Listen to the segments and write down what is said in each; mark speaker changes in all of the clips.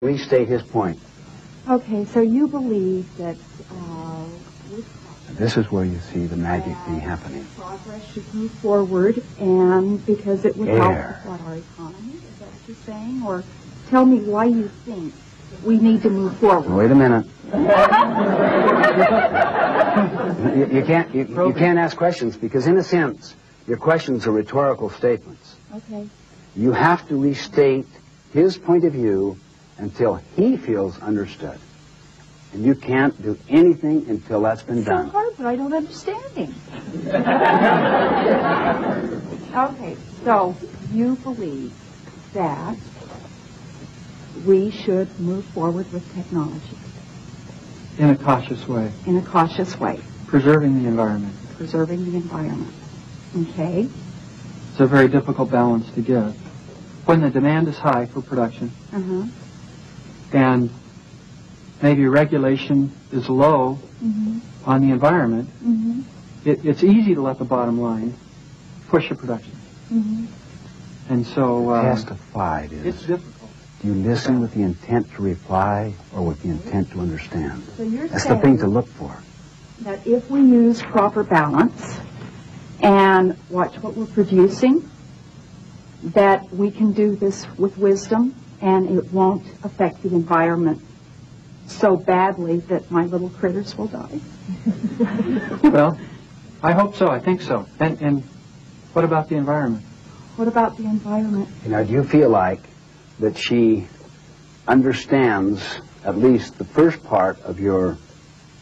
Speaker 1: restate his point.
Speaker 2: Okay, so you believe that
Speaker 1: This is where you see the magic thing happening.
Speaker 2: Progress should move forward, and because it would help what, our economy? Is that what you're saying? Or tell me why you think we need to move forward.
Speaker 1: Wait a minute. you can't ask questions because, in a sense, your questions are rhetorical statements.
Speaker 2: Okay.
Speaker 1: You have to restate his point of view until he feels understood. And you can't do anything until that's been done.
Speaker 2: It's so hard, but I don't understand him. Okay, so you believe that we should move forward with technology.
Speaker 3: In a cautious way.
Speaker 2: In a cautious way.
Speaker 3: Preserving the environment.
Speaker 2: Preserving the environment. Okay.
Speaker 3: It's a very difficult balance to give. When the demand is high for production, and maybe regulation is low on the environment, it's easy to let the bottom line push the production. And so...
Speaker 1: Testified is...
Speaker 3: It's difficult.
Speaker 1: Do you listen with the intent to reply or with the intent to understand?
Speaker 2: So you're
Speaker 1: That's
Speaker 2: saying
Speaker 1: the thing to look for.
Speaker 2: That if we use proper balance and watch what we're producing, that we can do this with wisdom and it won't affect the environment so badly that my little critters will die.
Speaker 3: Well, I hope so. I think so. And what about the environment?
Speaker 2: What about the environment?
Speaker 1: Now, do you feel like that she understands at least the first part of your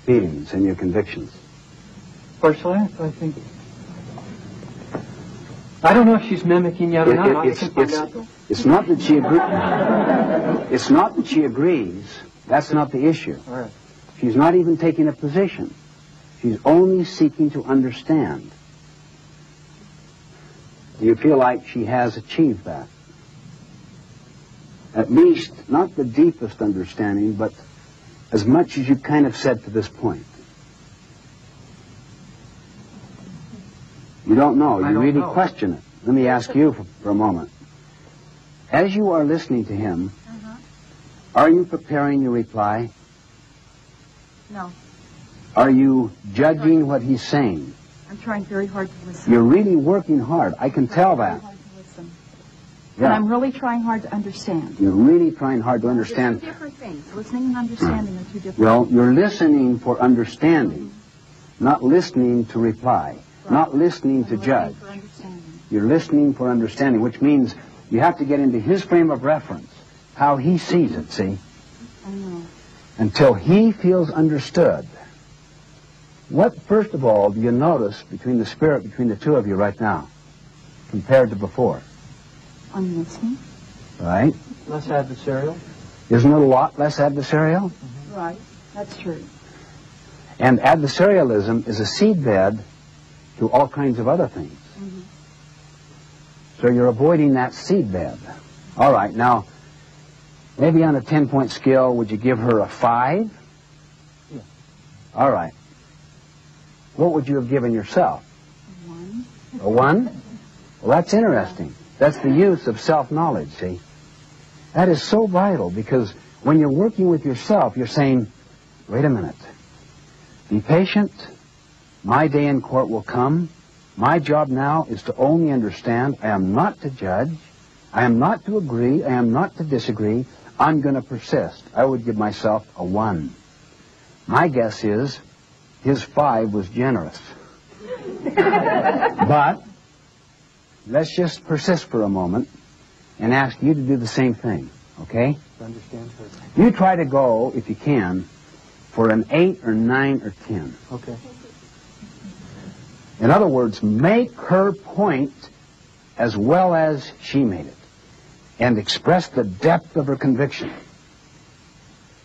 Speaker 1: feelings and your convictions?
Speaker 3: Personally, I think... I don't know if she's mimicking yet or not.
Speaker 1: It's not that she agrees. It's not that she agrees. That's not the issue.
Speaker 3: All right.
Speaker 1: She's not even taking a position. She's only seeking to understand. Do you feel like she has achieved that? At least, not the deepest understanding, but as much as you kind of said to this point. You don't know. You really question it. Let me ask you for a moment. As you are listening to him, are you preparing your reply?
Speaker 2: No.
Speaker 1: Are you judging what he's saying?
Speaker 2: I'm trying very hard to listen.
Speaker 1: You're really working hard. I can tell that.
Speaker 2: Yeah. And I'm really trying hard to understand.
Speaker 1: You're really trying hard to understand.
Speaker 2: They're two different things. Listening and understanding are two different
Speaker 1: Well,
Speaker 2: things.
Speaker 1: you're listening for understanding, not listening to reply, not listening to judge. You're listening for understanding, which means you have to get into his frame of reference, how he sees it, see?
Speaker 2: I know.
Speaker 1: Until he feels understood. What, first of all, do you notice between the spirit between the two of you right now, compared to before?
Speaker 2: I'm listening.
Speaker 1: Right?
Speaker 3: Less adversarial.
Speaker 1: Isn't it a lot less adversarial?
Speaker 2: Right. That's true.
Speaker 1: And adversarialism is a seedbed to all kinds of other things. So you're avoiding that seedbed. All right, now, maybe on a 10-point scale, would you give her a 5?
Speaker 3: Yeah.
Speaker 1: All right. What would you have given yourself?
Speaker 2: A 1.
Speaker 1: A 1? Well, that's interesting. That's the use of self-knowledge, see? That is so vital because when you're working with yourself, you're saying, wait a minute. Be patient. My day in court will come. My job now is to only understand. I am not to judge. I am not to agree. I am not to disagree. I'm going to persist. I would give myself a 1. My guess is his 5 was generous. But let's just persist for a moment and ask you to do the same thing, okay?
Speaker 3: Understand her.
Speaker 1: You try to go, if you can, for an 8 or 9 or 10.
Speaker 3: Okay.
Speaker 1: In other words, make her point as well as she made it and express the depth of her conviction.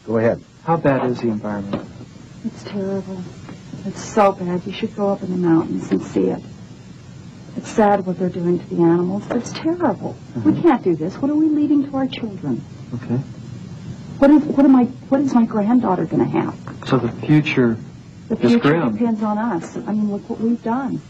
Speaker 1: Go ahead.
Speaker 3: How bad is the environment?
Speaker 2: It's terrible. It's so bad. You should go up in the mountains and see it. It's sad what they're doing to the animals, but it's terrible. We can't do this. What are we leaving to our children?
Speaker 3: Okay.
Speaker 2: What is my granddaughter going to have?
Speaker 3: So the future
Speaker 2: The
Speaker 3: is
Speaker 2: future
Speaker 3: grim.
Speaker 2: depends on us. I mean, look what we've done.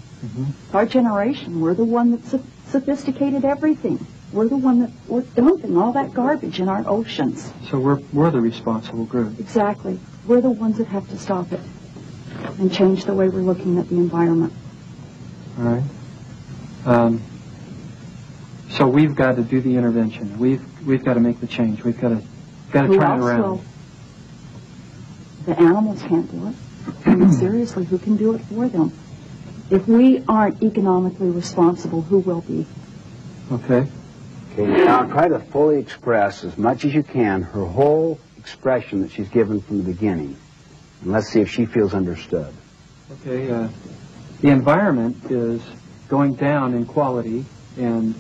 Speaker 2: Our generation, we're the one that sophisticated everything. We're the one that we're dumping all that garbage in our oceans.
Speaker 3: So we're the responsible group.
Speaker 2: Exactly. We're the ones that have to stop it and change the way we're looking at the environment.
Speaker 3: All right. So we've got to do the intervention. We've got to make the change. We've got to turn it around.
Speaker 2: Will? The animals can't do it. I mean, seriously, who can do it for them? If we aren't economically responsible, who will be?
Speaker 3: Okay.
Speaker 1: Okay, now try to fully express as much as you can her whole expression that she's given from the beginning. And let's see if she feels understood.
Speaker 3: Okay, the environment is going down in quality, and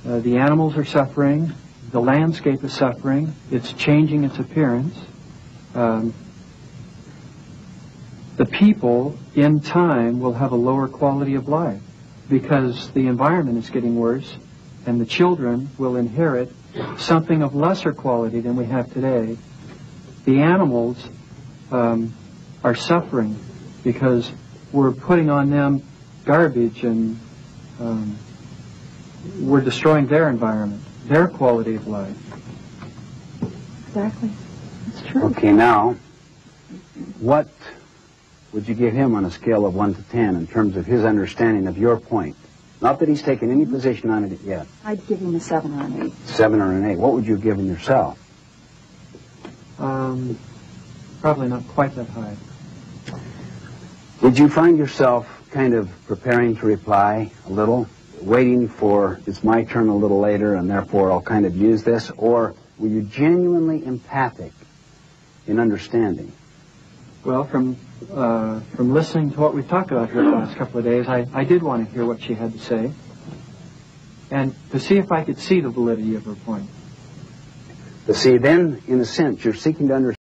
Speaker 3: the animals are suffering, the landscape is suffering, it's changing its appearance. The people, in time, will have a lower quality of life because the environment is getting worse, and the children will inherit something of lesser quality than we have today. The animals are suffering because we're putting on them garbage, and we're destroying their environment, their quality of life.
Speaker 2: Exactly. It's true.
Speaker 1: Okay, now, what would you give him on a scale of 1 to 10 in terms of his understanding of your point? Not that he's taken any position on it yet.
Speaker 2: I'd give him a 7 or an 8.
Speaker 1: 7 or an 8. What would you give him yourself?
Speaker 3: Probably not quite that high.
Speaker 1: Did you find yourself kind of preparing to reply a little, waiting for it's my turn a little later and therefore I'll kind of use this, or were you genuinely empathic in understanding?
Speaker 3: Well, from listening to what we've talked about here the last couple of days, I did want to hear what she had to say and to see if I could see the validity of her point.
Speaker 1: But see, then, in a sense, you're seeking to understand